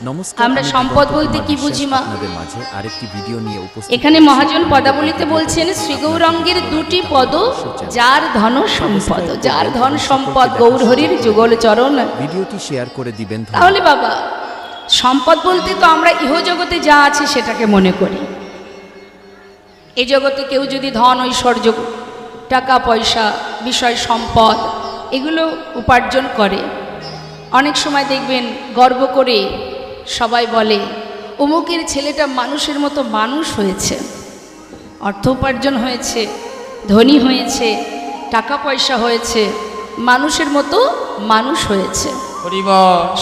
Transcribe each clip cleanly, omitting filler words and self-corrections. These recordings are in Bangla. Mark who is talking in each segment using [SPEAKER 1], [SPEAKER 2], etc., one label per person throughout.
[SPEAKER 1] নমস্কার,
[SPEAKER 2] আমরা সম্পদ বলতে কি বুঝি মা?
[SPEAKER 1] আপনাদের মাঝে আরেকটি ভিডিও নিয়ে উপস্থিত।
[SPEAKER 2] এখানে মহাজন পদাবলিতে বলছেন শ্রীগৌরাঙ্গের দুটি পদ, যার ধন সম্পদ, যার ধন সম্পদ গৌরহরির যুগল চরণ।
[SPEAKER 1] ভিডিওটি শেয়ার করে দিবেন।
[SPEAKER 2] তাহলে বাবা, সম্পদ বলতে তো আমরা ইহজগতে যা আছে সেটাকে মনে করি। এই জগতে কেউ যদি ধন ঐশ্বর্য, টাকা পয়সা, বিষয় সম্পদ এগুলো উপার্জন করে, অনেক সময় দেখবেন গর্ব করে সবাই বলে অমুকের ছেলেটা মানুষের মতো মানুষ হয়েছে, অর্থ উপার্জন হয়েছে, ধনী হয়েছে, টাকা পয়সা হয়েছে, মানুষের মতো মানুষ হয়েছে।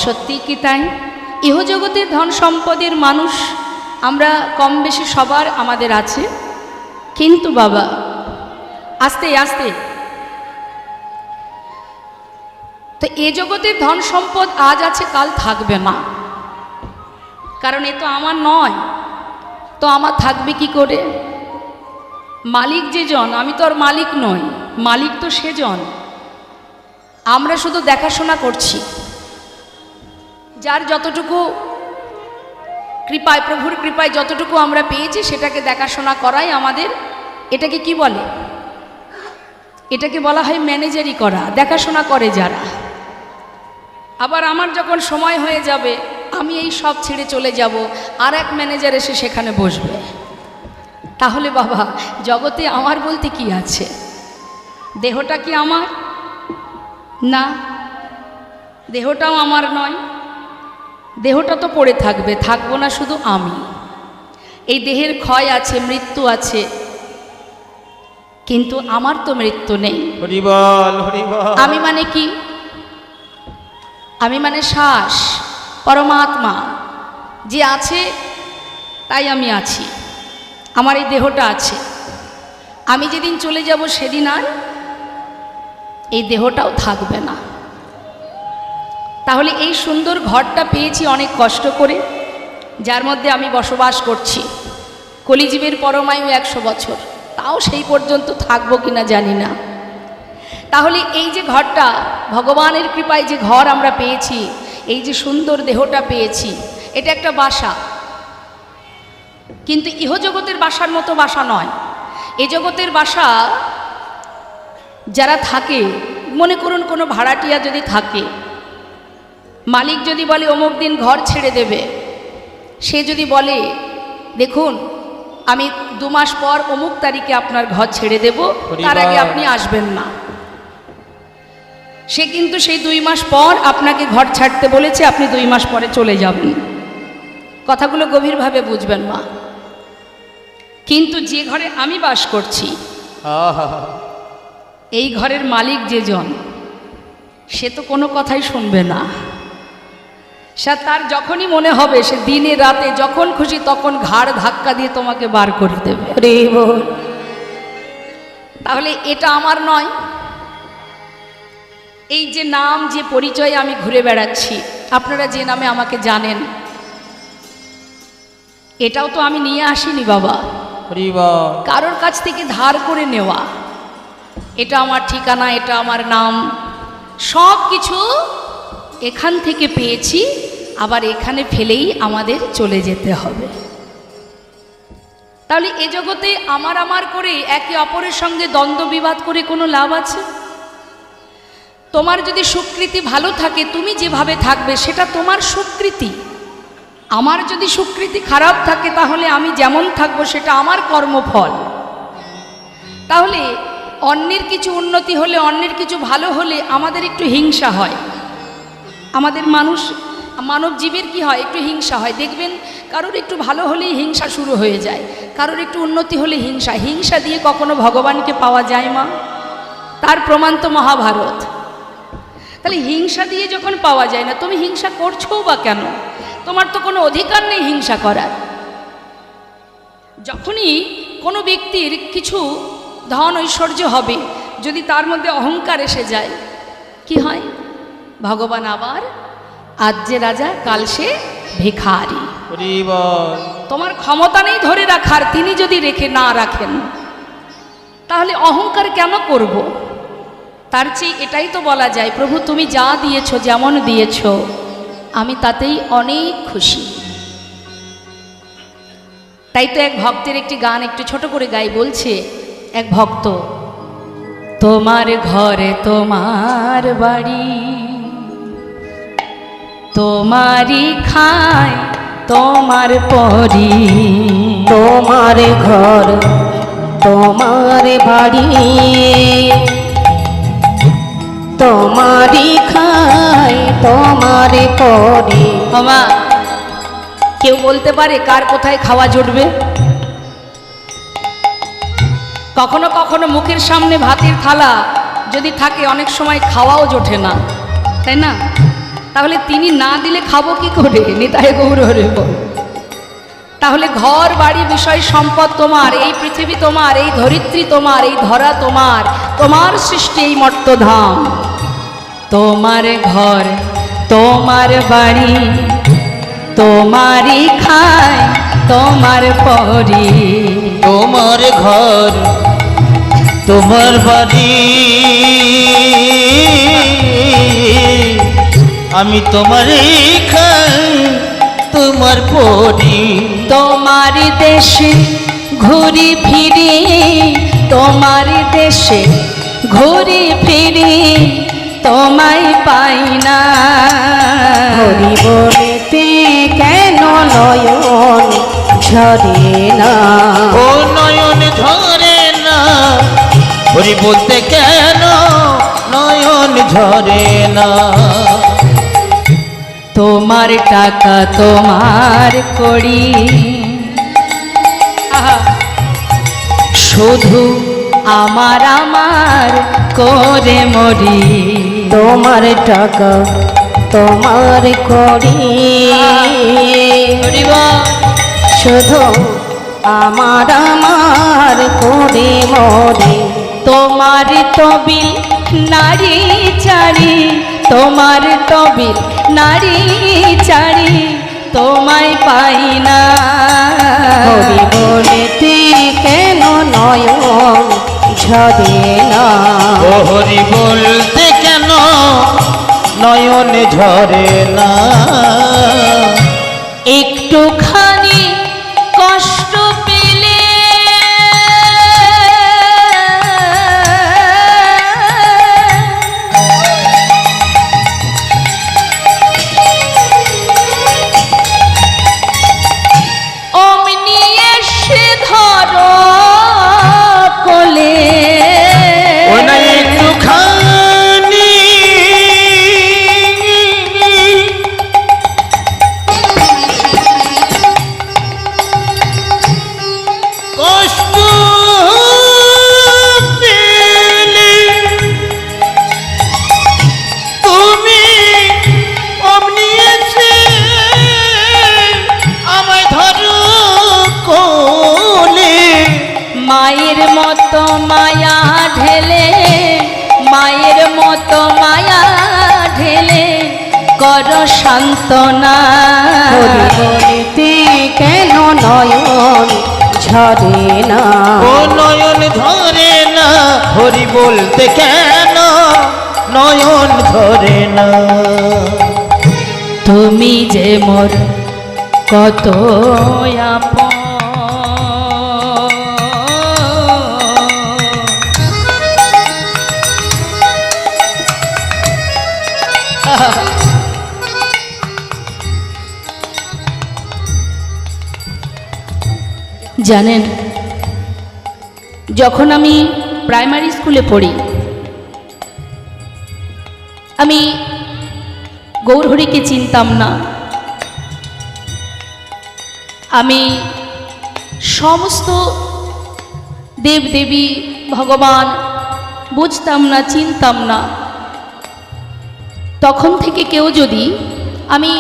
[SPEAKER 2] সত্যি কি তাই? ইহজগতের ধন সম্পদের মানুষ আমরা কম বেশি সবার আমাদের আছে, কিন্তু বাবা আস্তে আস্তে তো এ জগতের ধন সম্পদ আজ আছে কাল থাকবে না, কারণ এ তো আমার নয়, তো আমার থাকবে কি করে? মালিক যে জন, আমি তো আর মালিক নই, মালিক তো সে জন। আমরা শুধু দেখাশোনা করছি, যার যতটুকু কৃপায়, প্রভুর কৃপায় যতটুকু আমরা পেয়েছি সেটাকে দেখাশোনা করাই আমাদের, এটাকে কি বলে? এটাকে বলা হয় ম্যানেজারি করা, দেখাশোনা করে যারা। আবার আমার যখন সময় হয়ে যাবে আমি এই সব ছেড়ে চলে যাব, আর এক ম্যানেজার এসে সেখানে বসবে। তাহলে বাবা জগতে আমার বলতে কি আছে? দেহটা কি আমার? না, দেহটাও আমার নয়, দেহটা তো পড়ে থাকবে, থাকবো না শুধু আমি। এই দেহের ক্ষয় আছে, মৃত্যু আছে, কিন্তু আমার তো মৃত্যু নেই। আমি মানে কি? আমি মানে শ্বাস, পরমাত্মা যে আছে তাই আমি আছি, আমার এই দেহটা আছে। আমি যেদিন চলে যাব সেদিন আর এই দেহটাও থাকবে না। তাহলে এই সুন্দর ঘরটা পেয়েছি অনেক কষ্ট করে, যার মধ্যে আমি বসবাস করছি। কলিজীবের পরমায়ু 100 বছর, তাও সেই পর্যন্ত থাকবো কিনা জানি না। তাহলে এই যে ঘরটা, ভগবানের কৃপায় যে ঘর আমরা পেয়েছি, এই যে সুন্দর দেহটা পেয়েছি, এটা একটা বাসা, কিন্তু ইহজগতের বাসার মতো বাসা নয়। এ জগতের বাসা যারা থাকে, মনে করুন কোনো ভাড়াটিয়া যদি থাকে, মালিক যদি বলে অমুক দিন ঘর ছেড়ে দেবে, সে যদি বলে দেখুন আমি 2 মাস পর অমুক তারিখে আপনার ঘর ছেড়ে দেব, তার আগে আপনি আসবেন না, সে কিন্তু সেই 2 মাস পর আপনাকে ঘর ছাড়তে বলেছে, আপনি 2 মাস পরে চলে যাবেন। কথাগুলো গভীরভাবে বুঝবেন মা। কিন্তু যে ঘরে আমি বাস করছি, এই ঘরের মালিক যে জন, সে তো কোনো কথাই শুনবে না। সে তার যখনই মনে হবে, সে দিনে রাতে যখন খুশি তখন ঘাড় ধাক্কা দিয়ে তোমাকে বার করে দেবে। তাহলে এটা আমার নয়। এই যে নাম, যে পরিচয় আমি ঘুরে বেড়াচ্ছি, আপনারা যে নামে আমাকে জানেন, এটাও তো আমি নিয়ে আসিনি বাবা, কারোর কাছ থেকে ধার করে নেওয়া। এটা আমার ঠিকানা, এটা আমার নাম, সব কিছু এখান থেকে পেয়েছি, আবার এখানে ফেলেই আমাদের চলে যেতে হবে। তাহলে এ জগতে আমার আমার করে একে অপরের সঙ্গে দ্বন্দ্ব বিবাদ করে কোনো লাভ আছে? তোমার যদি সুকৃতি ভালো থাকে, তুমি যেভাবে থাকবে সেটা তোমার সুকৃতি। আমার যদি সুকৃতি খারাপ থাকে, তাহলে আমি যেমন থাকবো সেটা আমার কর্মফল। তাহলে অন্যের কিছু উন্নতি হলে, অন্যের কিছু ভালো হলে আমাদের একটু হিংসা হয়। আমাদের মানব জীবের কি হয়? একটু হিংসা হয়। দেখবেন কারোর একটু ভালো হলেই হিংসা শুরু হয়ে যায়, কারোর একটু উন্নতি হলে হিংসা। হিংসা দিয়ে কখনো ভগবানকে পাওয়া যায় মা? তার প্রমাণ তো মহাভারত। তাহলে হিংসা দিয়ে যখন পাওয়া যায় না, তুমি হিংসা করছো বা কেন? তোমার তো কোনো অধিকার নেই হিংসা করার। যখনই কোনো ব্যক্তির কিছু ধন ঐশ্বর্য হবে, যদি তার মধ্যে অহংকার এসে যায়, কি হয়? ভগবান আবার আজ যে রাজা কাল সে ভিখারি। তোমার ক্ষমতা নেই ধরে রাখার, তিনি যদি রেখে না রাখেন, তাহলে অহংকার কেন করব? তার চেয়ে এটাই তো বলা যায়, প্রভু তুমি যা দিয়েছ, যেমন দিয়েছ আমি তাতেই অনেক খুশি। তাই তো এক ভক্তের একটি গান একটু ছোট করে গাই, বলছে এক ভক্ত, তোমার ঘরে তোমার বাড়ি, তোমারই খায় তোমার পরি,
[SPEAKER 3] তোমার ঘর তোমার বাড়ি, তোমারই খায় তোমার পরি।
[SPEAKER 2] মামা কেউ বলতে পারে কার কোথায় খাওয়া জুটবে? কখনো কখনো মুখের সামনে ভাতের থালা যদি থাকে অনেক সময় খাওয়াও জোটে না, তাই না? তাহলে তিনি না দিলে খাবো কি করে? নিতাই গৌর হরি বল। তাহলে ঘর বাড়ি বিষয় সম্পদ তোমার, এই পৃথিবী তোমার, এই ধরিত্রী তোমার, এই ধরা তোমার, তোমার সৃষ্টি এই মর্তধাম। তোমার ঘর তোমার বাড়ি, তোমারই খায় তোমার পরি,
[SPEAKER 4] তোমার ঘর তোমার বাড়ি, আমি তোমারই খাই তোমার পরি।
[SPEAKER 2] তোমার দেশে ঘুরি ফিরি, তোমার দেশে ঘুরি ফিরি, তোমায় পাই না।
[SPEAKER 3] হরি বলিতে কেন নয়ন ঝরে না?
[SPEAKER 4] ও নয়ন ঝরে না, হরি বলতে কেন নয়ন ঝরে না?
[SPEAKER 2] তোমার টাকা তোমার করি, শুধু আমার আমার করে মরি।
[SPEAKER 3] তোমার টাকা তোমার করি, শুধু আমার আমার করে মরি।
[SPEAKER 2] তোমার তবিল নারী চারি, তোমার তবিল নারী চারি, তোমায় পাই না।
[SPEAKER 3] হরি বলিতে কেন নয়ন ঝরে না?
[SPEAKER 4] ও হরি বলতে কেন নয়ন ঝরে না?
[SPEAKER 2] একটুখানি কষ্ট পেলে অমনি এসে ধরো কোলে।
[SPEAKER 4] ও না একটুখানি কষ্ট পেলে তুমি অমনি এসে আমায় ধরো কোলে।
[SPEAKER 2] মায়ের মতো মায়া ঢেলে, মায়ের মতো মায়া ঢেলে কর সান্ত্বনা।
[SPEAKER 3] হরি বলিতে কেন নয়ন ঝরে না?
[SPEAKER 4] ও নয়ন ধরে না, হরি বলতে কেন নয়ন ধরে না?
[SPEAKER 2] তুমি যে মোর কত আপন, জানেন যখন আমি প্রাইমারি স্কুলে পড়ি, আমি গৌরহরিকে চিনতাম না। আমি সমস্ত দেবদেবী ভগবান বুঝতাম না, চিনতাম না। তখন থেকে কেউ যদি, আমি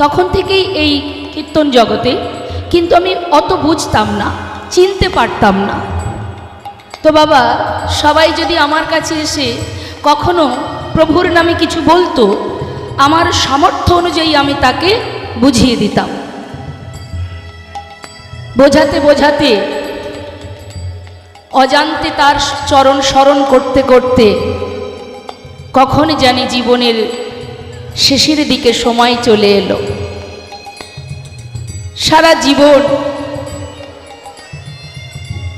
[SPEAKER 2] তখন থেকেই এই কীর্তন জগতে, কিন্তু আমি অত বুঝতাম না, চিনতে পারতাম না। তো বাবা সবাই যদি আমার কাছে এসে কখনো প্রভুর নামে কিছু বলতো, আমার সামর্থ্য অনুযায়ী আমি তাকে বুঝিয়ে দিতাম। বোঝাতে বোঝাতে অজান্তে তার চরণ স্মরণ করতে করতে কখন জানি জীবনের শেষের দিকে সময় চলে এলো। সারা জীবন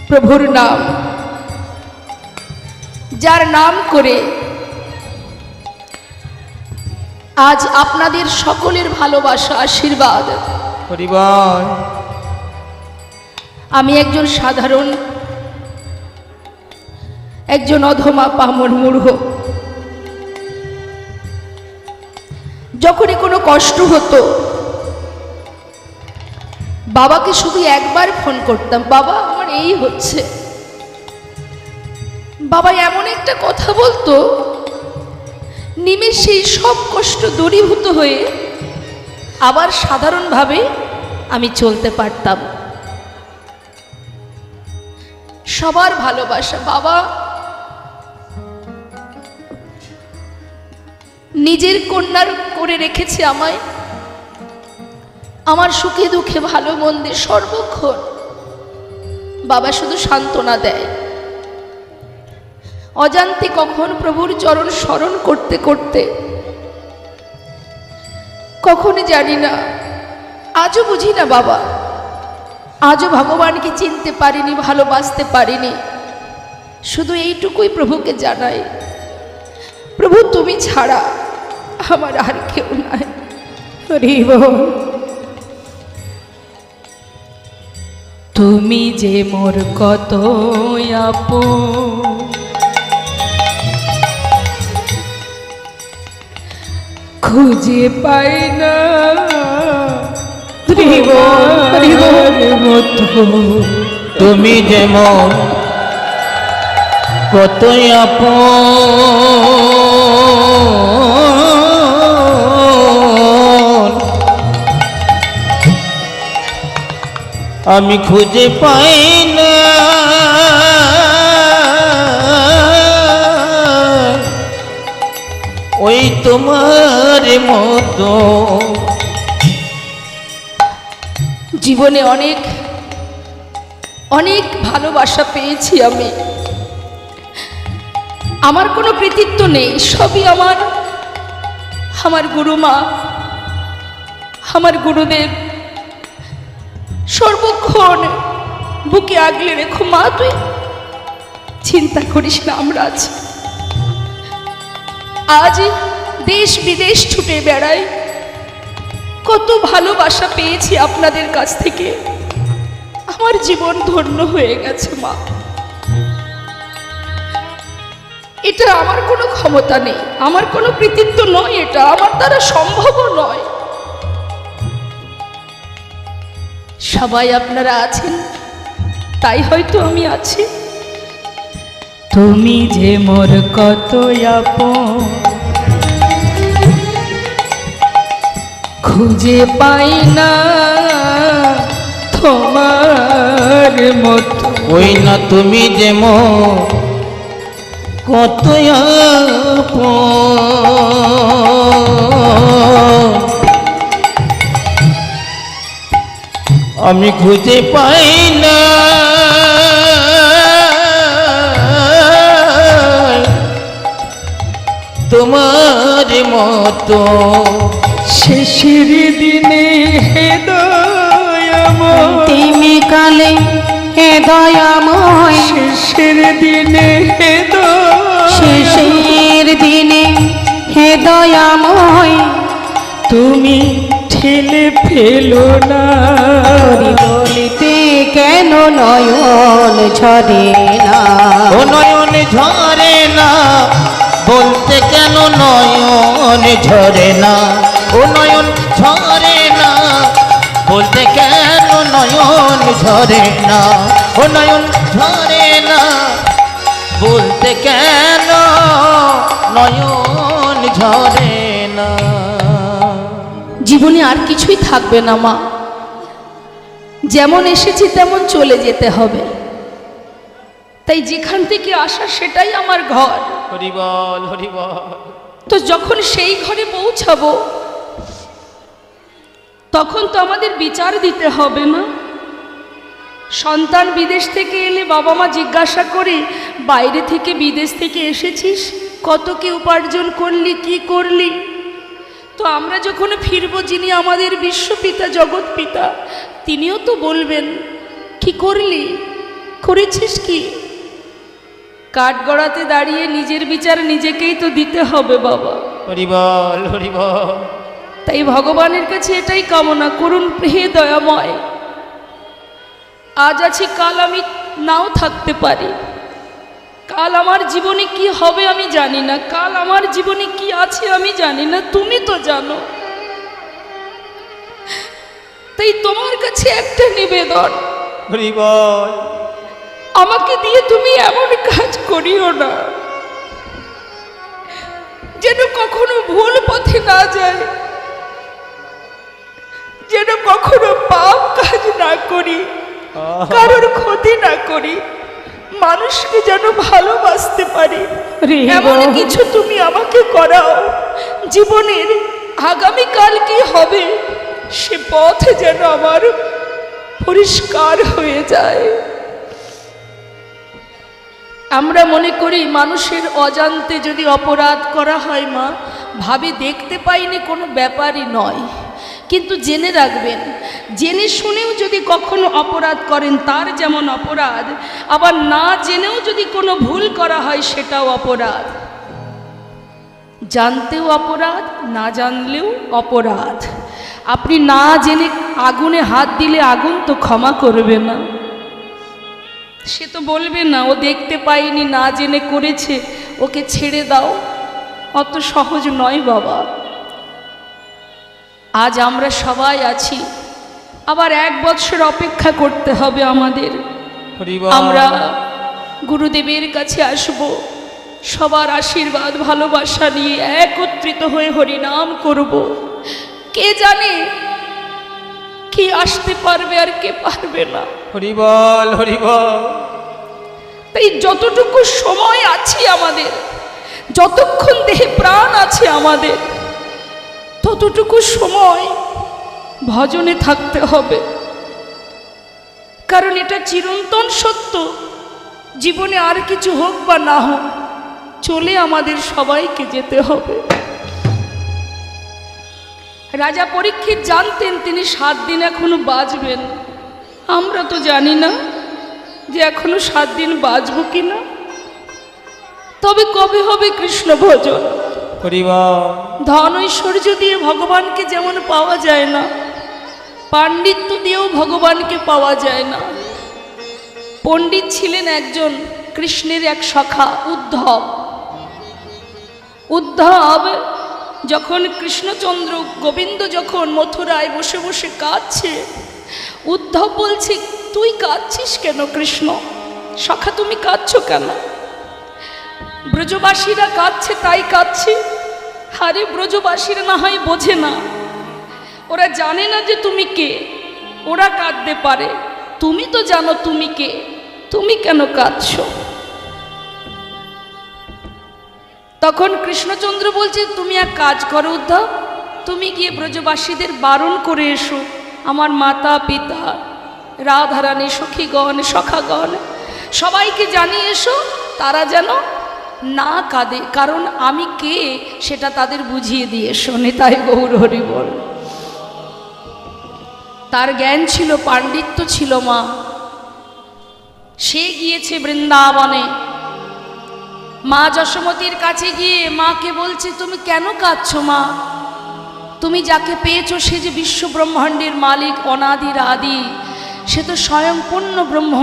[SPEAKER 2] প্রভুর নাম, যার নাম করে আজ আপনাদের সকলের ভালোবাসা আশীর্বাদ,
[SPEAKER 4] হরিবল।
[SPEAKER 2] আমি একজন সাধারণ, একজন অধমা পামর মূঢ়, যখনই কোনো কষ্ট হতো বাবাকে শুধু একবার ফোন করতাম, বাবা আমার এই হচ্ছে। বাবা এমন একটা কথা বলতো, নিমেষেই সব কষ্ট দূরীভূত হয়ে আবার সাধারণভাবে আমি চলতে পারতাম। সবার ভালোবাসা। বাবা নিজের কন্যার করে রেখেছে আমায়, আমার সুখে দুঃখে ভালো মন্দে সর্বক্ষণ বাবা শুধু সান্ত্বনা দেয়। অজান্তে কখন প্রভুর চরণ স্মরণ করতে করতে কখনো জানি না, আজও বুঝি না বাবা, আজও ভগবানকে চিনতে পারিনি, ভালোবাসতে পারিনি। শুধু এইটুকুই প্রভুকে জানাই, প্রভু তুমি ছাড়া আমার আর কেউ নাই।
[SPEAKER 3] হরি বল।
[SPEAKER 2] তুমি যে মোর কত আপন, খুঁজে পাই না তোমার মতো।
[SPEAKER 4] তুমি যেমন কতই আপন, আমি খুঁজে পাই না ওই তোমার মতো।
[SPEAKER 2] জীবনে অনেক অনেক ভালোবাসা পেয়েছি আমি, আমার কোনো কৃতিত্ব নেই, সবই আমার গুরুমা, আমার গুরুদেব সর্বক্ষণ বুকে আগলে রেখো, মা তুই চিন্তা করিস না, আমরা আছি। আজ দেশ বিদেশ ছুটে বেড়াই, কত ভালোবাসা পেয়েছি আপনাদের কাছ থেকে, আমার জীবন ধন্য হয়ে গেছে মা। এটা আমার কোনো ক্ষমতা নেই, আমার কোনো কৃতিত্ব নয়, এটা আমার দ্বারা সম্ভবও নয়। সবাই আপনারা আছেন, তাই হয়তো আমি আছি। তুমি যে মোর কত আপন, খুঁজে পাই না তোমার মতো।
[SPEAKER 4] ওই না তুমি যেমন কত আপন, আমি খুঁজে পাই না তোমার মতো।
[SPEAKER 2] শেষের দিনে হে দয়াময়,
[SPEAKER 3] তুমি কালে হে দয়াময়,
[SPEAKER 2] শেষের দিনে হে
[SPEAKER 3] শেষের দিনে হে দয়াময়,
[SPEAKER 2] তুমি ঠেলে ফেলো না।
[SPEAKER 3] হরি বলিতে কেন নয়ন ঝরে না?
[SPEAKER 4] ও নয়ন ঝরে না, বলতে কেন নয়ন ঝরে না? ও নয়ন ঝরে না, বলতে কেন নয়ন ঝরে না? ও নয়ন ঝরে না, বলতে কেন নয়ন ঝরে না?
[SPEAKER 2] জীবনে আর কিছুই থাকবে না মা, যেমন এসেছি তেমন চলে যেতে হবে। তাই যেখান থেকে আসা সেটাই আমার ঘর।
[SPEAKER 4] হরি বল, হরি বল।
[SPEAKER 2] তো যখন সেই ঘরে পৌঁছাবো তখন তো আমাদের বিচার দিতে হবে না? সন্তান বিদেশ থেকে এলে বাবা মা জিজ্ঞাসা করে, বাইরে থেকে বিদেশ থেকে এসেছিস, কত কি উপার্জন করলি, কি করলি? তো আমরা যখন ফিরবো, যিনি আমাদের বিশ্বপিতা জগৎ পিতা, তিনিও তো বলবেন কি করলি, করেছিস কি? কাঠগড়াতে দাঁড়িয়ে নিজের বিচার নিজেকেই তো দিতে হবে বাবা।
[SPEAKER 4] হরি বল, হরি বল।
[SPEAKER 2] তাই ভগবানের কাছে এটাই কামনা করুন, হে দয়াময়, আজ আছি কাল আমি নাও থাকতে পারি, কাল আমার জীবনে কি হবে আমি জানি না, কাল আমার জীবনে কি আছে আমি জানি না, তুমি তো জানো। তাই তোমার কাছে একটা নিবেদন,
[SPEAKER 4] হরি বল।
[SPEAKER 2] আমাকে দিয়ে তুমি এমন কাজ করিও না যেন কখনো ভুল পথে না যায়, যেন কখনো পাপ কাজ না করি, কারোর ক্ষতি না করি, মানুষকে যেন ভালোবাসতে পারি, এমন কিছু তুমি আমাকে করাও জীবনের আগামীকাল কি হবে সে পথ যেন আমার পরিষ্কার হয়ে যায়। আমরা মনে করি মানুষের অজান্তে যদি অপরাধ করা হয় মা, ভাবে দেখতে পাইনি কোনো ব্যাপারই নয়, কিন্তু জেনে রাখবেন, জেনে শুনেও যদি কখনো অপরাধ করেন তার যেমন অপরাধ, আবার না জেনেও যদি কোনো ভুল করা হয় সেটাও অপরাধ। জানতেও অপরাধ, না জানলেও অপরাধ। আপনি না জেনে আগুনে হাত দিলে আগুন তো ক্ষমা করবে না, সে তো বলবে না ও দেখতে পায়নি, না জেনে করেছে, ওকে ছেড়ে দাও। অত সহজ নয় বাবা। আজ আমরা সবাই আছি, আবার 1 বছর অপেক্ষা করতে হবে আমাদের। আমরা গুরুদেবের কাছে আসব, সবার আশীর্বাদ ভালোবাসা নিয়ে একত্রিত হয়ে হরিনাম করব। কে জানে কি আসতে পারবে আর কে পারবে না।
[SPEAKER 4] হরি বল, হরি বল।
[SPEAKER 2] তাই যতটুকু সময় আছে আমাদের, যতক্ষণ দেহে প্রাণ আছে আমাদের, ততটুকু সময় ভজনে থাকতে হবে, কারণ এটা চিরন্তন সত্য। জীবনে আর কিছু হোক বা না হোক, চলে আমাদের সবাইকে যেতে হবে। রাজা পরীক্ষিত জানতেন তিনি 7 দিন এখনো বাঁচবেন, আমরা তো জানি না যে এখনো 7 দিন বাঁচব কিনা। তবে কবে হবে কৃষ্ণ ভজন? ধন ঐশ্বর্য দিয়ে ভগবানকে যেমন পাওয়া যায় না, পাণ্ডিত্য দিয়েও ভগবানকে পাওয়া যায় না। পণ্ডিত ছিলেন একজন কৃষ্ণের এক সখা উদ্ধব। উদ্ধব যখন কৃষ্ণচন্দ্র গোবিন্দ যখন মথুরায় বসে বসে কাঁদছে, উদ্ধব বলছে তুই কাঁদছিস কেন কৃষ্ণ? সখা তুমি কাঁদছো কেন? ব্রজবাসীরা কাঁদছে তাই কাঁদছি। আরে ব্রজবাসীরা না হয় বোঝে না, ওরা জানে না যে তুমি কে, ওরা কাঁদতে পারে, তুমি তো জানো তুমি কে, তুমি কেন কাঁদছো? তখন কৃষ্ণচন্দ্র বলছে তুমি এক কাজ করো উদ্ধব, তুমি গিয়ে ব্রজবাসীদের বারণ করে এসো, আমার মাতা পিতা রাধারানী সখীগণ সখাগণ সবাইকে জানিয়ে এসো, তারা যেন না কাঁদে, কারণ আমি কে সেটা তাদের বুঝিয়ে দিয়ে এসো। নিতাই গৌর হরি বল। তার জ্ঞান ছিল, পাণ্ডিত্য ছিল মা। সে গিয়েছে বৃন্দাবনে, মা যশোমতীর কাছে গিয়ে মাকে বলছে তুমি কেন কাঁদছো মা? তুমি যাকে পেয়েছো সে যে বিশ্ব ব্রহ্মাণ্ডের মালিক, অনাদির আদি, সে তো স্বয়ং পূর্ণ ব্রহ্ম,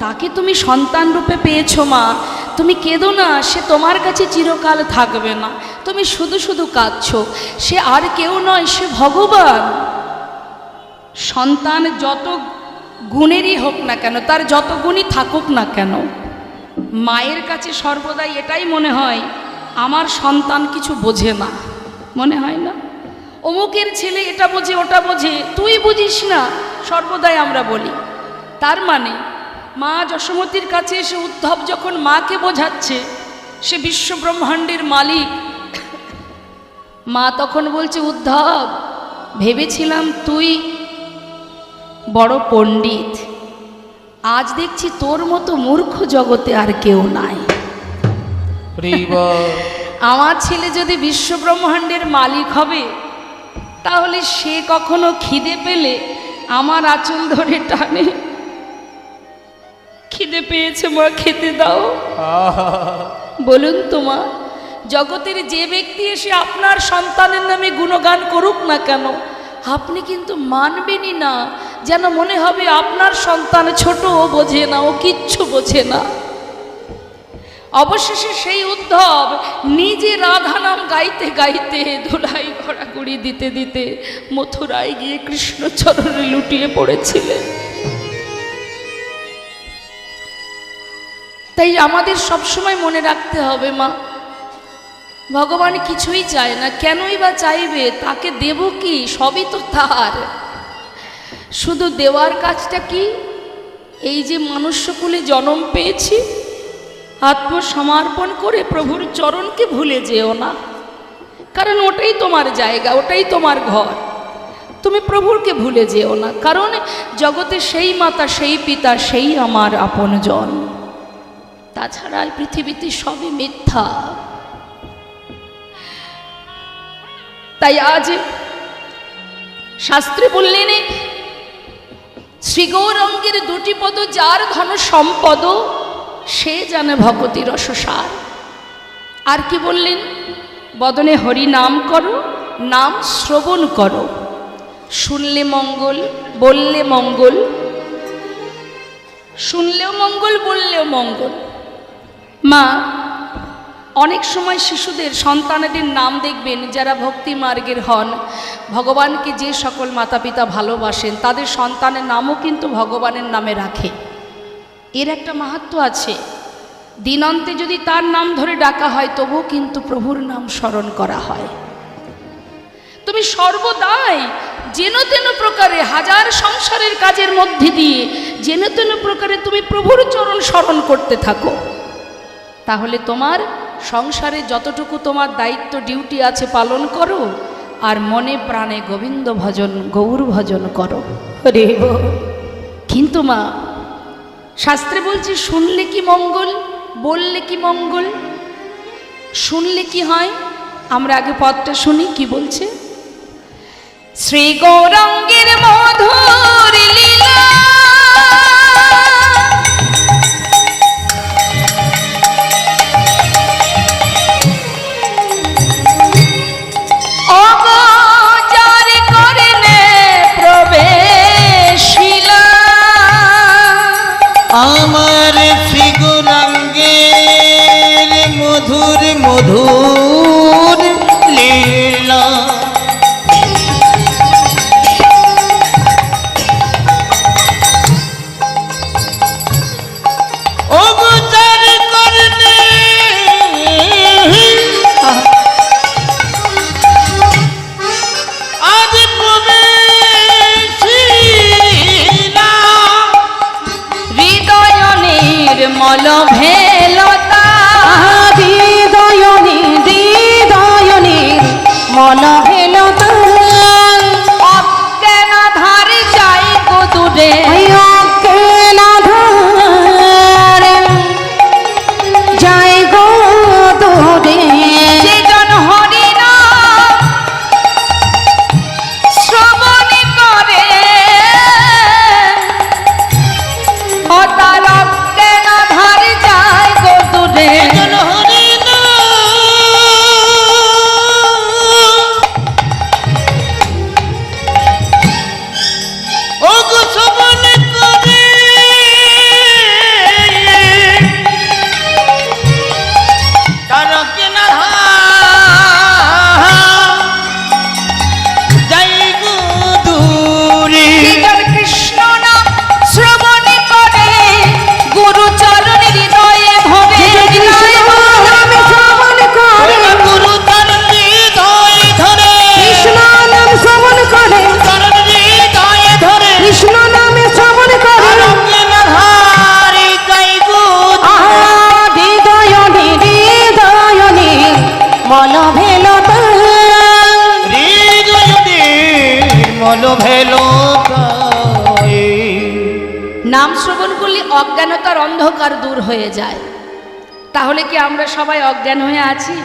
[SPEAKER 2] তাকে তুমি সন্তান রূপে পেয়েছো মা, তুমি কেঁদো না, সে তোমার কাছে চিরকাল থাকবে না, তুমি শুধু শুধু কাঁদছো। সে আর কেউ নয়, সে ভগবান। সন্তান যত গুণেরই হোক না কেন, তার যত গুণই থাকুক না কেন, মায়ের কাছে সর্বদাই এটাই মনে হয় আমার সন্তান কিছু বোঝে না, মনে হয় না অমুকের ছেলে এটা বোঝে ওটা বোঝে, তুই বুঝিস না, সর্বদাই আমরা বলি। তার মানে মা যশোমতীর কাছে এসে উদ্ধব যখন মাকে বোঝাচ্ছে সে বিশ্ব ব্রহ্মাণ্ডের মালিক, মা তখন বলছে উদ্ধব ভেবেছিলাম তুই বড় পণ্ডিত, আজ দেখছি তোর মতো মূর্খ জগতে আর কেউ নাই। আমার ছেলে যদি বিশ্ব ব্রহ্মাণ্ডের মালিক হবে তাহলে সে কখনো খিদে পেলে আমার আঁচল ধরে টানে, খিদে পেয়েছে মা খেতে দাও। বলুন তো মা, জগতের যে ব্যক্তি এসে আপনার সন্তানের নামে গুণগান করুক না কেন, আপনি কিন্তু মানবেনই না। যেন মনে হবে আপনার সন্তান ছোট, ও বোঝে না, ও কিচ্ছু বোঝে না। অবশেষে সেই উদ্ধব নিজে রাধা নাম গাইতে গাইতে, ধুলাই ঘোরাঘুরি দিতে দিতে মথুরায় গিয়ে কৃষ্ণচরণে লুটিয়ে পড়েছিলেন। তাই আমাদের সবসময় মনে রাখতে হবে মা, ভগবান কিছুই চায় না, কেনই বা চাইবে? তাকে দেব কি? সবই তো তার। শুধু দেওয়ার কাজটা কি? এই যে মনুষ্যকুলে জন্ম পেয়েছি, আত্মসমর্পণ করে প্রভুর চরণকে ভুলে যেও না, কারণ ওটাই তোমার জায়গা, ওটাই তোমার ঘর। তুমি প্রভুরকে ভুলে যেও না, কারণ জগতে সেই মাতা, সেই পিতা, সেই আমার আপনজন। তাছাড়া পৃথিবীতে সবই মিথ্যা। তাই আজ শাস্ত্রে বললেন, শ্রীগৌরাঙ্গের দুটি পদ যার ধন সম্পদ, সে জানে ভগতি রসসার। আর কি বললেন? বদনে হরি নাম করো, নাম শ্রবণ করো, শুনলে মঙ্গল, বললে মঙ্গল, শুনলেও মঙ্গল, বললেও মঙ্গল। মা, অনেক সময় শিশুদের, সন্তানেদের নাম দেখবেন যারা ভক্তি মার্গের হন, ভগবানকে যে সকল মাতা পিতা ভালোবাসেন তাদের সন্তানের নামও কিন্তু ভগবানের নামে রাখে। এর একটা মাহাত্ম্য আছে। দিনান্তে যদি তার নাম ধরে ডাকা হয় তবুও কিন্তু প্রভুর নাম স্মরণ করা হয়। তুমি সর্বদাই যেন তেন প্রকারে, হাজার সংসারের কাজের মধ্যে দিয়ে যেন তেন প্রকারে তুমি প্রভুর চরণ স্মরণ করতে থাকো। তাহলে তোমার সংসারে যতটুকু তোমার দায়িত্ব, ডিউটি আছে পালন করো, আর মনে প্রাণে গোবিন্দ ভজন, গৌর ভজন করো। রে কিন্তু মা, শাস্ত্রে বলছে শুনলে কি মঙ্গল, বললে কি মঙ্গল। শুনলে কি হয়? আমরা আগে পদটা শুনি, কি বলছে? শ্রী গৌরাঙ্গের মধুর লীলা,
[SPEAKER 4] আমার শ্রী গৌরাঙ্গের মধুর মধুর লীলা, ও গোচার করলে আজ প্রবেশিলা,
[SPEAKER 2] মল ভেলতা,
[SPEAKER 3] হৃদয়নি হৃদয়নি মন ভেলতা,
[SPEAKER 2] অজ্ঞান ধার যাই গো দূরে,
[SPEAKER 3] অজ্ঞান ধার যাই গো দূরে,
[SPEAKER 2] যেজন হরি নাম শ্রবণ করে, ও তার অজ্ঞান ধার যাই গো দূরে। কৃষ্ণ নাম শ্রবণ করে, গুরু চরণ হৃদয়ে ভবে,
[SPEAKER 3] নাম শ্রবণ করে,
[SPEAKER 4] গুরু চরণ হৃদয়ে ধরে,
[SPEAKER 3] কৃষ্ণ নাম শ্রবণ করে,
[SPEAKER 4] চরণ হৃদয়ে ধরে,
[SPEAKER 3] কৃষ্ণ নামে শ্রবণ করে,
[SPEAKER 4] ধারে যাই গো
[SPEAKER 3] হৃদয়নি হৃদয়নি মন ভেলতা,
[SPEAKER 4] মল ভেলতা।
[SPEAKER 2] নাম শ্রবণ করলে অজ্ঞানতার অন্ধকার দূর হয়ে যায়। তাহলে কি আমরা সবাই অজ্ঞান হয়ে আছি?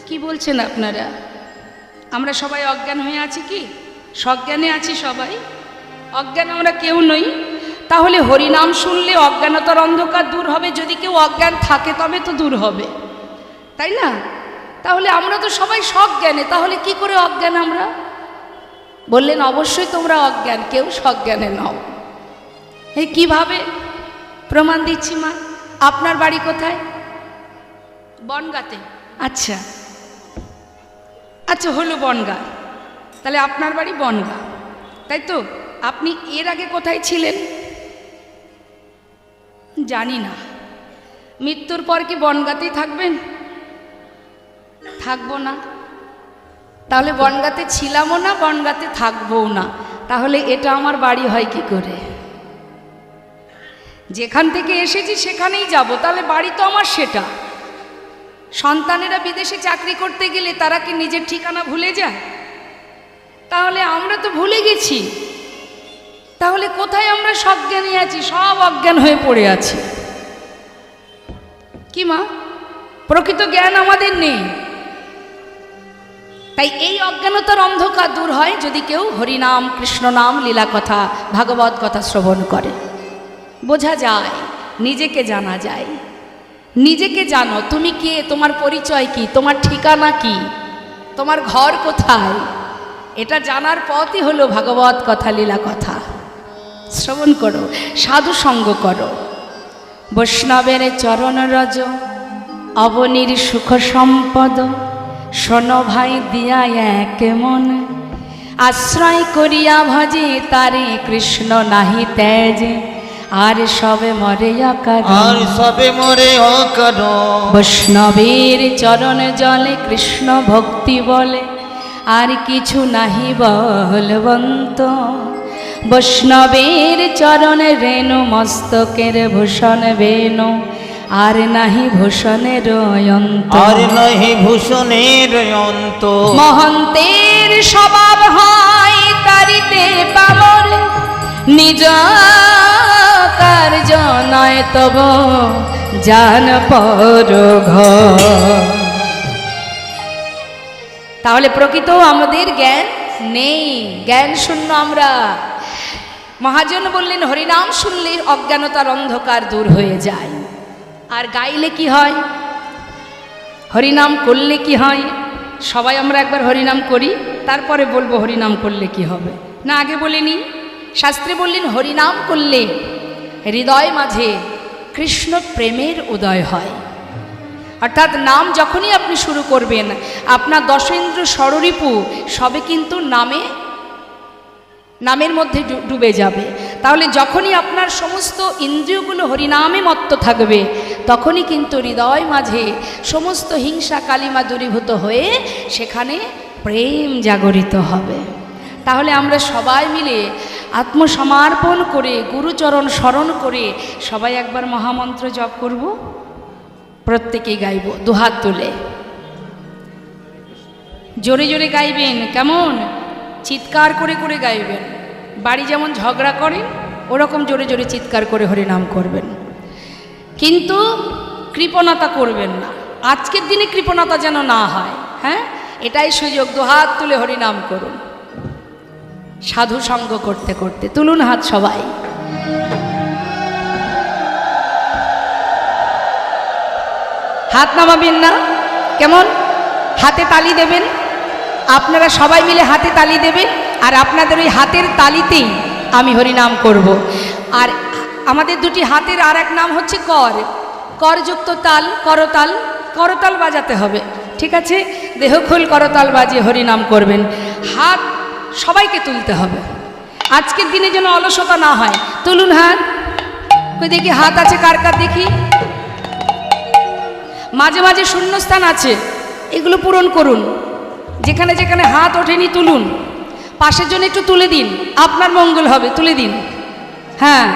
[SPEAKER 2] কি বলছেন আপনারা? আমরা সবাই অজ্ঞান হয়ে আছি কি? সজ্ঞানে আছি সবাই, অজ্ঞান আমরা কেউ নই। তাহলে হরিনাম শুনলে অজ্ঞানতার অন্ধকার দূর হবে। যদি কেউ অজ্ঞান থাকে তবে তো দূর হবে, তাই না? তাহলে আমরা তো সবাই সজ্ঞানে, তাহলে কি করে অজ্ঞান আমরা? বললেন অবশ্যই তোমরা অজ্ঞান, কেউ সজ্ঞানে নও। এই কিভাবে প্রমাণ দিচ্ছি মা। আপনার বাড়ি কোথায়? বনগাঁতে। আচ্ছা আচ্ছা, হলো বনগাঁ, তাহলে আপনার বাড়ি বনগাঁ, তাই তো? আপনি এর আগে কোথায় ছিলেন? জানি না। মৃত্যুর পর কি বনগাঁতেই থাকবেন? থাকবো না। তাহলে বনগাঁতে ছিলামও না, বনগাঁতে থাকবও না। তাহলে এটা আমার বাড়ি হয় কি করে? যেখান থেকে এসেছি সেখানেই যাব, তাহলে বাড়ি তো আমার সেটা। সন্তানেরা বিদেশে চাকরি করতে গেলে তারা কি নিজের ঠিকানা ভুলে যায়? তাহলে আমরা তো ভুলে গেছি। তাহলে কোথায় আমরা সজ্ঞানী আছি? সব অজ্ঞান হয়ে পড়ে আছি। কি মা? প্রকৃত জ্ঞান আমাদের নেই। তাই এই অজ্ঞানতার অন্ধকার দূর হয় যদি কেউ হরিনাম, কৃষ্ণ নাম, লীলা কথা, ভাগবত কথা শ্রবণ করে। বোঝা যায়, নিজেকে জানা যায়। নিজেকে জানো, তুমি কে, তোমার পরিচয় কি, তোমার ঠিকানা কি, তোমার ঘর কোথায়। এটা জানার পথই হলো ভাগবত কথা, লীলা কথা। শ্রবণ করো, সাধু সঙ্গ করো। বৈষ্ণবের চরণ রজ, অবনীর সুখ সম্পদ, শোনো ভাই দিয়া এক মন, আশ্রয় করিয়া ভজে তারে কৃষ্ণ নাহি তেজে, আর সবে মরে অকারণ।
[SPEAKER 4] আর সবে মরে অকারণ।
[SPEAKER 2] বৈষ্ণবের চরণ জলে কৃষ্ণ ভক্তি বলে, আর কিছু নাহি বলবন্ত। বৈষ্ণবের চরণে রেণু, মস্তকের ভূষণ বেণু, আর নাহি ভূষণের অন্ত।
[SPEAKER 4] আর নাহি ভূষণের অন্ত।
[SPEAKER 2] মহন্তের স্বভাব হয় তারিতে পামর, নিজ কার্য নয় তব জান পর ঘর। তাহলে প্রকৃত আমাদের জ্ঞান নেই, জ্ঞান শূন্য আমরা। মহাজন বললেন হরিনাম শুনলে অজ্ঞানতার অন্ধকার দূর হয়ে যায়। আর গাইলে কি হয়? হরিনাম করলে কি হয়? সবাই আমরা একবার হরিনাম করি, তারপরে বলবো হরিনাম করলে কি হবে। না আগে বলিনি? শাস্ত্রে বললেন হরিনাম করলে হৃদয় মাঝে কৃষ্ণ প্রেমের উদয় হয়। অর্থাৎ নাম যখনই আপনি শুরু করবেন, আপনার দশেন্দ্র ষড়রিপু সবে কিন্তু নামের মধ্যে ডুবে যাবে। তাহলে যখনই আপনার সমস্ত ইন্দ্রিয়গুলো হরিনামে মত্ত থাকবে, তখনই কিন্তু হৃদয় মাঝে সমস্ত হিংসা কালিমা দূরীভূত হয়ে সেখানে প্রেম জাগরিত হবে। তাহলে আমরা সবাই মিলে আত্মসমর্পণ করে গুরুচরণ স্মরণ করে সবাই একবার মহামন্ত্র জপ করব। প্রত্যেকেই গাইব দুহাত তুলে, জোরে জোরে গাইবেন। কেমন? চিৎকার করে করে গাইবেন। বাড়ি যেমন ঝগড়া করেন ওরকম জোরে জোরে চিৎকার করে হরিনাম করবেন, কিন্তু কৃপণতা করবেন না। আজকের দিনে কৃপণতা যেন না হয়। হ্যাঁ, এটাই সুযোগ। দুহাত তুলে হরিনাম করুন, সাধু সঙ্গ করতে করতে। তুলুন হাত সবাই। হাত নামাবেন না। কেমন? হাতে তালি দেবেন। আপনারা সবাই মিলে হাতে তালি দেবেন, আর আপনাদের ওই হাতের তালিতেই আমি হরিনাম করব। আর আমাদের দুটি হাতের আর এক নাম হচ্ছে কর, করযুক্ত তাল, করতাল। করতাল বাজাতে হবে, ঠিক আছে? দেহখোল করতাল বাজিয়ে হরিনাম করবেন। হাত সবাইকে তুলতে হবে। আজকের দিনে যেন অলসতা না হয়। তুলুন হাত। ওই দেখি হাত আছে কার কার দেখি। মাঝে মাঝে শূন্যস্থান আছে, এগুলো পূরণ করুন। যেখানে যেখানে হাত ওঠেনি তুলুন। পাশের জন্য একটু তুলে দিন, আপনার মঙ্গল হবে। তুলে দিন। হ্যাঁ,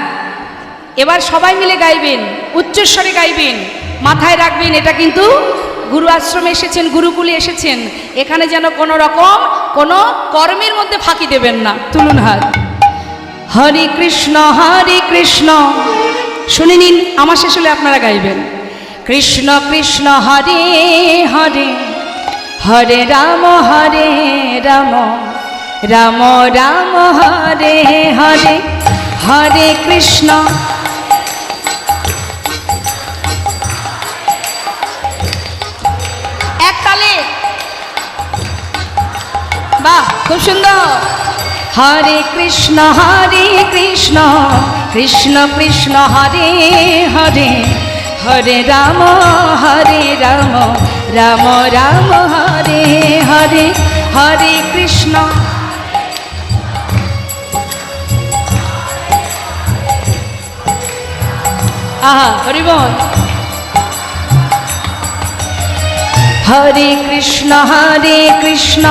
[SPEAKER 2] এবার সবাই মিলে গাইবেন, উচ্চস্বরে গাইবেন। মাথায় রাখবেন এটা কিন্তু গুরু আশ্রমে এসেছেন, গুরুকুলে এসেছেন, এখানে যেন কোনো রকম কোনো কর্মের মধ্যে ফাঁকি দেবেন না। তুলুন হাত। হরে কৃষ্ণ হরে কৃষ্ণ। শুনে নিন, আমার শেষ হলে আপনারা গাইবেন। কৃষ্ণ কৃষ্ণ হরে হরে, হরে রাম রাম রাম রাম হরে হরে হরে কৃষ্ণ এক তালে বাহ খুব সুন্দর হরে কৃষ্ণ কৃষ্ণ কৃষ্ণ হরে হরে হরে রাম রাম রাম হরে হরে হরে কৃষ্ণ আহা হরি বল হরে কৃষ্ণ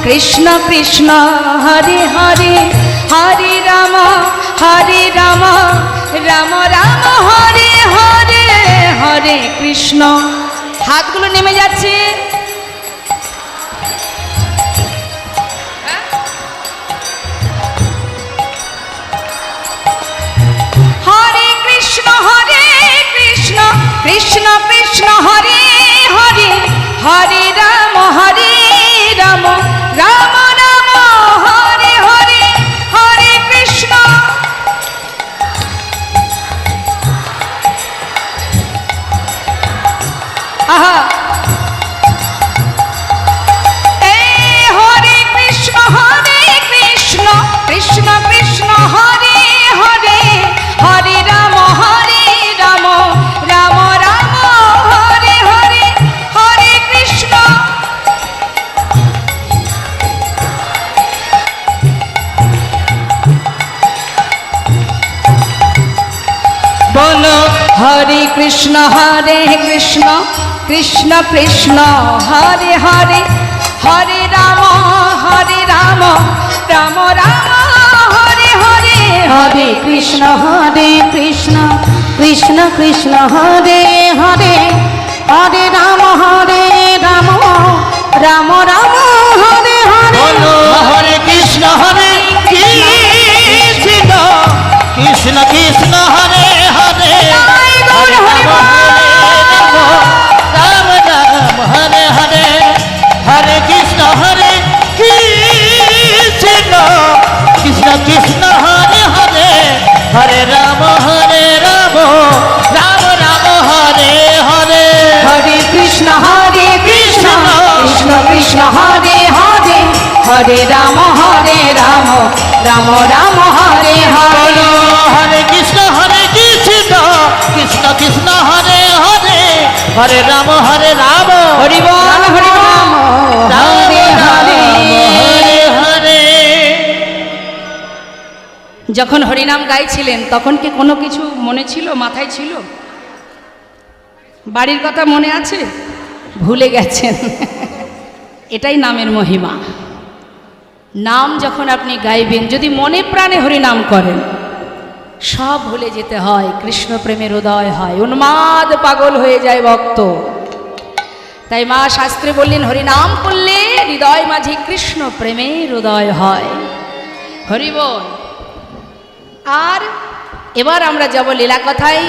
[SPEAKER 2] কৃষ্ণ কৃষ্ণ হরে হরে হরে রাম রাম রাম হরে হরে হরে কৃষ্ণ হাতগুলো নেমে যাচ্ছে হরে কৃষ্ণ কৃষ্ণ কৃষ্ণ হরে হরে হরে রাম রাম রাম হরে হরে হরে কৃষ্ণ আহা হরে কৃষ্ণ কৃষ্ণ কৃষ্ণ হরে হরে হরে রাম রাম রাম হরে হরে হরে কৃষ্ণ বলো হরে কৃষ্ণ কৃষ্ণ কৃষ্ণ হরে হরে হরে রাম রাম রাম হরে হরে
[SPEAKER 3] হরে কৃষ্ণ কৃষ্ণ কৃষ্ণ হরে হরে হরে রাম রাম রাম হরে হরে
[SPEAKER 4] বলো হরে কৃষ্ণ কৃষ্ণ কৃষ্ণ হরে হরে হরে রাম রাম রাম হরে হরে হরে কৃষ্ণ কৃষ্ণ কৃষ্ণ হরে হরে হরে রাম রাম রাম হরে হরে
[SPEAKER 3] হরে কৃষ্ণ কৃষ্ণ কৃষ্ণ হরে হরে হরে রাম রাম রাম হরে হরে
[SPEAKER 4] বলো হরে কৃষ্ণ কৃষ্ণ কৃষ্ণ হরে হরে হরে রাম
[SPEAKER 3] হরি বল হরি রাম হরে হরে
[SPEAKER 4] হরে হরে
[SPEAKER 2] যখন হরিনাম গাইছিলেন তখন কি কোনো কিছু মনে ছিল মাথায় ছিল বাড়ির কথা মনে আছে ভুলে গেছেন এটাই নামের মহিমা নাম যখন আপনি গাইবেন যদি মনে প্রাণে হরিনাম করেন সব ভুলে যেতে হয় কৃষ্ণ প্রেমের উদয় হয় উন্মাদ পাগল হয়ে যায় ভক্ত তাই মা শাস্ত্রে বললেন হরিনাম করলে হৃদয় মাঝে কৃষ্ণ প্রেমের উদয় হয় হরি বল আর এবার আমরা যাব লীলা কথায়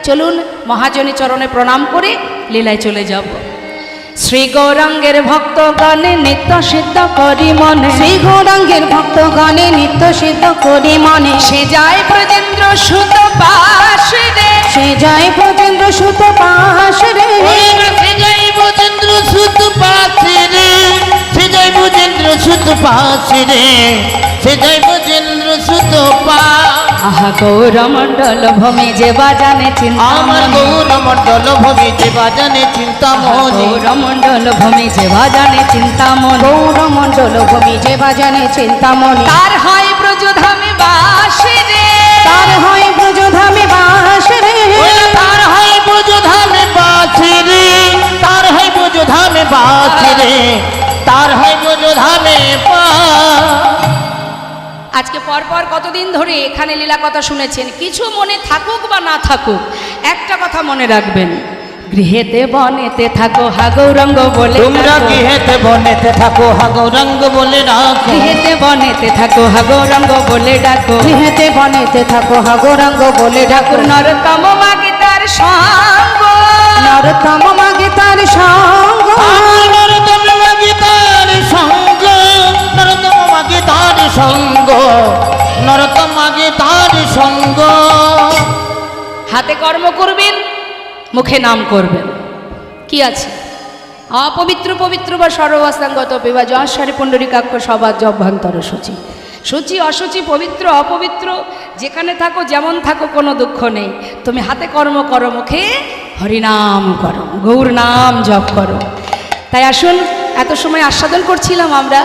[SPEAKER 2] চলুন মহাজনী চরণে প্রণাম করে লীলায় চলে যাব শ্রী গৌরাঙ্গের ভক্তগণে নিত্য সিদ্ধ করি মনে
[SPEAKER 3] শ্রী গৌরাঙ্গের ভক্তগণে নিত্য সিদ্ধ করি মনে
[SPEAKER 2] সে যায় ব্রজেন্দ্র সুত পাশ রে
[SPEAKER 3] সে যায় ব্রজেন্দ্র সুত পাশ রে
[SPEAKER 4] সে যাই ব্রজেন্দ্র সুত পাশে রে সে যাই ব্রজেন্দ্র সুত পাশে রে সে যাই ব্রজেন্দ্র সুত পাশ
[SPEAKER 2] আহা গৌরমণ্ডল ভূমি যে বাজানে
[SPEAKER 4] আমার
[SPEAKER 2] চিন্তা
[SPEAKER 4] গৌরমণ্ডল ভূমি যে বাজানে চিন্তামণি
[SPEAKER 2] গৌরমণ্ডল ভূমি যে বাজানে চিন্তামন
[SPEAKER 3] গৌরমণ্ডল ভূমি যে বাজানে চিন্তামণি
[SPEAKER 2] তার হয় ব্রজধামে বাস রে
[SPEAKER 3] তার হয় ব্রজধামে বাস রে
[SPEAKER 4] তার হয় ব্রজধামে বাসে রে তার হয় ব্রজধামে বাসে রে তার হয় ব্রজধামে
[SPEAKER 2] আজকে পরপর কতদিন ধরে এখানে লীলা কথা শুনেছেন কিছু মনে থাকুক বা না থাকুক একটা কথা মনে রাখবেন গৃহেতে বনেতে থাকো হা গৌরঙ্গ বলে
[SPEAKER 4] তোমরা
[SPEAKER 2] ডাকো।
[SPEAKER 4] গৃহেতে বনেতে থাকো হা গৌরাঙ্গ বলে রাখো
[SPEAKER 2] গৃহেতে বনেতে থাকো হা গৌরঙ্গ বলে ডাকো
[SPEAKER 3] গৃহেতে বনেতে থাকো হা গৌরাঙ্গ বলে ডাকো
[SPEAKER 2] নরতম মাগে তার সঙ্গ
[SPEAKER 3] নরতম মাগে তার সঙ্গ
[SPEAKER 4] আমার নরতম সঙ্গ নরতম আগে তার সঙ্গ।
[SPEAKER 2] হাতে কর্ম করবেন, মুখে নাম করবেন, কি আছে? অপবিত্র পবিত্র বা সর্বাস্তাঙ্গত পিবা জহাসারে পুণ্ডরিকাক্ষ সবার জভ্যন্তর সূচি। সূচি অসুচি পবিত্র অপবিত্র যেখানে থাকো যেমন থাকো কোনো দুঃখ নেই। তুমি হাতে কর্ম করো, মুখে হরিনাম করো, গৌর নাম জপ করো। তাই আসুন, এত সময় আস্বাদন করছিলাম আমরা।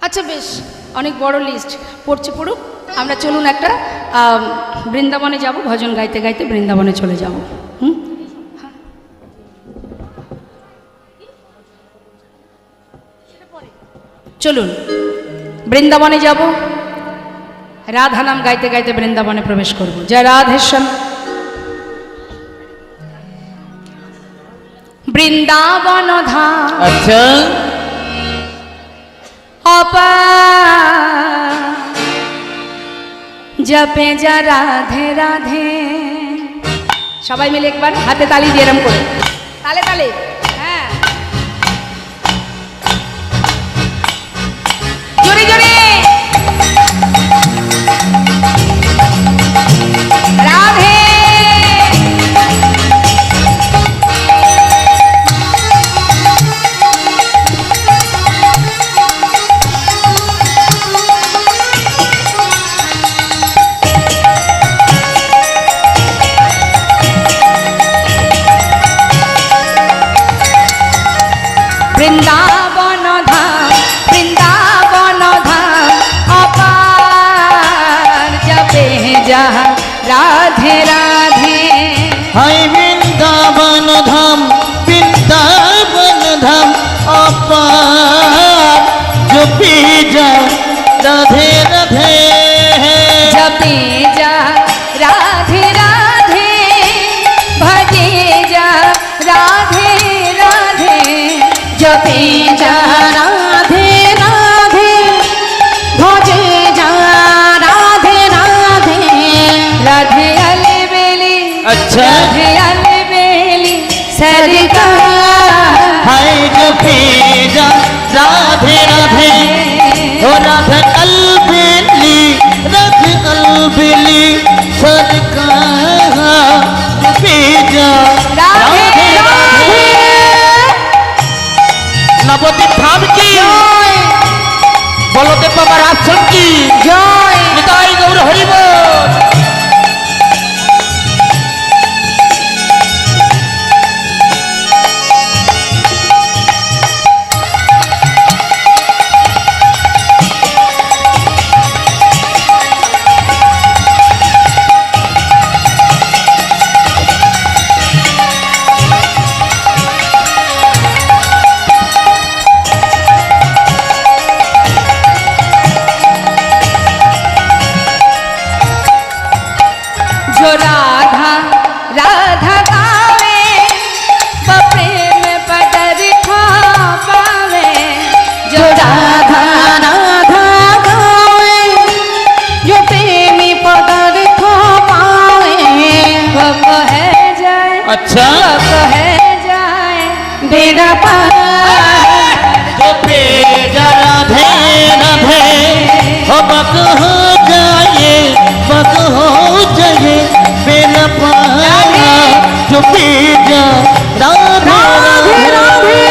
[SPEAKER 2] আচ্ছা বেশ, অনেক বড় লিস্ট পড়ছে, পড়ুক। আমরা চলুন একটা বৃন্দাবনে যাব, ভজন গাইতে গাইতে বৃন্দাবনে চলে যাব। চলুন বৃন্দাবনে যাব, রাধা নাম গাইতে গাইতে বৃন্দাবনে প্রবেশ করব। জয় রাধেশ্যাম। বৃন্দাবন ধাম
[SPEAKER 4] আচ্ছা
[SPEAKER 2] জপে যা রাধে রাধে। সবাই মিলে একবার হাতে তালি দিয়ে এরম করে, তালে তালে, হ্যাঁ জোরে জোরে। রাধে বৃন্দাবন ধাম, বৃন্দাবন ধাম অপার জপে যা রাধে রাধে।
[SPEAKER 4] হাই বৃন্দাবন ধাম, বৃন্দাবন ধাম অপার জপে যা রাধে রাধে।
[SPEAKER 2] জপে যা রাধে রাধে, ভজে যা রাধে রাধে। জপে যা রাধে রাধে, ভজে যা রাধে রাধে। রাধে আলে বেলি,
[SPEAKER 4] আচ্ছা
[SPEAKER 2] রাধে আলে বেলি সরিতা।
[SPEAKER 4] হাই জপে যা রাধে রাধে, ও রাধে अलबेली, राधे अलबेली सरकार जपे जा
[SPEAKER 2] রাধে রাধে।
[SPEAKER 4] नवद्वीप धाम की बलदेव बाबा आश्रम की
[SPEAKER 2] জয়।
[SPEAKER 4] निताई गौर हरि बोल।
[SPEAKER 2] जो राधा राधा गावे, वो प्रेम पदर खा पावे। जो राधा राधा गावे, जो प्रेमी पदर खा पावे। वो कहे जाए,
[SPEAKER 4] अच्छा
[SPEAKER 2] वो कहे जाए बेड़ा पार।
[SPEAKER 4] जपे जा राधे राधे, हो बक हो जाए, बक हो जाए बेला पारा। जपे जा राधे
[SPEAKER 2] राधे
[SPEAKER 4] राधे।
[SPEAKER 2] राधे।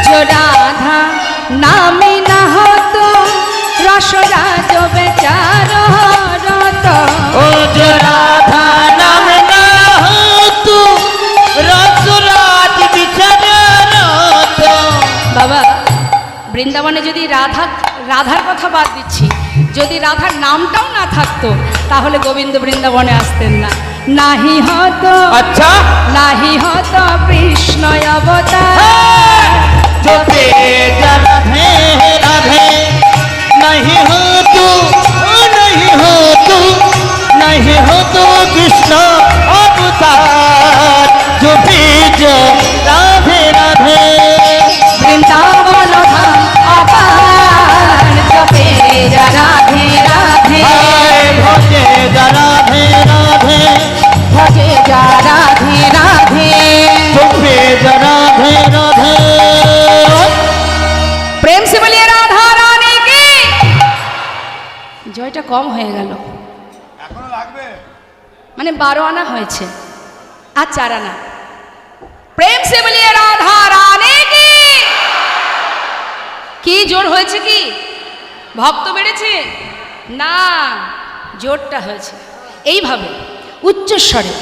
[SPEAKER 2] जो राधा नामी ना हो तो रस বৃন্দাবনে যদি রাধার কথা বাদ দিচ্ছি, যদি রাধার নামটাও না থাকতো তাহলে গোবিন্দ বৃন্দাবনে আসতেন না। নাহি হতো,
[SPEAKER 4] আচ্ছা
[SPEAKER 2] নাহি হতো কৃষ্ণ অবতার,
[SPEAKER 4] জপে রাধে রাধে नहीं हो तू नहीं हो तू नहीं हो तू कृष्ण अवतार जो बीज राधे राधे
[SPEAKER 3] বৃন্দাবন ধাম অপার জপে রাধে রাধে
[SPEAKER 4] हाय भजे राधे राधे
[SPEAKER 3] ভজে যা রাধে রাধে
[SPEAKER 4] जो बीज राधे राधे
[SPEAKER 2] প্রেম সে বলিয়ে রাধা রানী কি জয়টা কম হয়ে গেল, মানে 12 আনা হয়েছে আর 4 আনা। প্রেম সে বলিয়ে রাধা রানী কি জোর হয়েছে, কি ভক্ত বেড়েছে না, জোরটা হয়েছে এইভাবে উচ্চস্বরে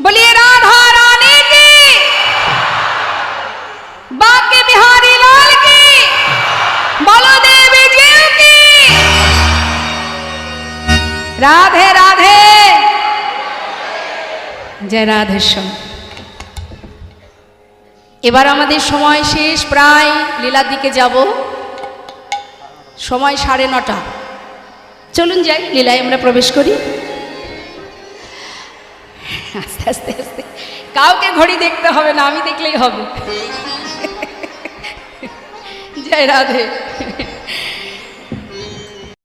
[SPEAKER 2] বলিয়ে রাধা রানী কি, বাকে বিহারি লাল কি, বলদেব জিউ কি, রাধে রাধে, জয় রাধেশ্বর। এবার আমাদের সময় শেষ, প্রায় লীলার দিকে যাব, সময় 9:30। চলুন যাই, লীলায় আমরা প্রবেশ করি। আস্তে আস্তে আস্তে, কাউকে ঘড়ি দেখতে হবে না, আমি দেখলেই হবে। জয় রাধে।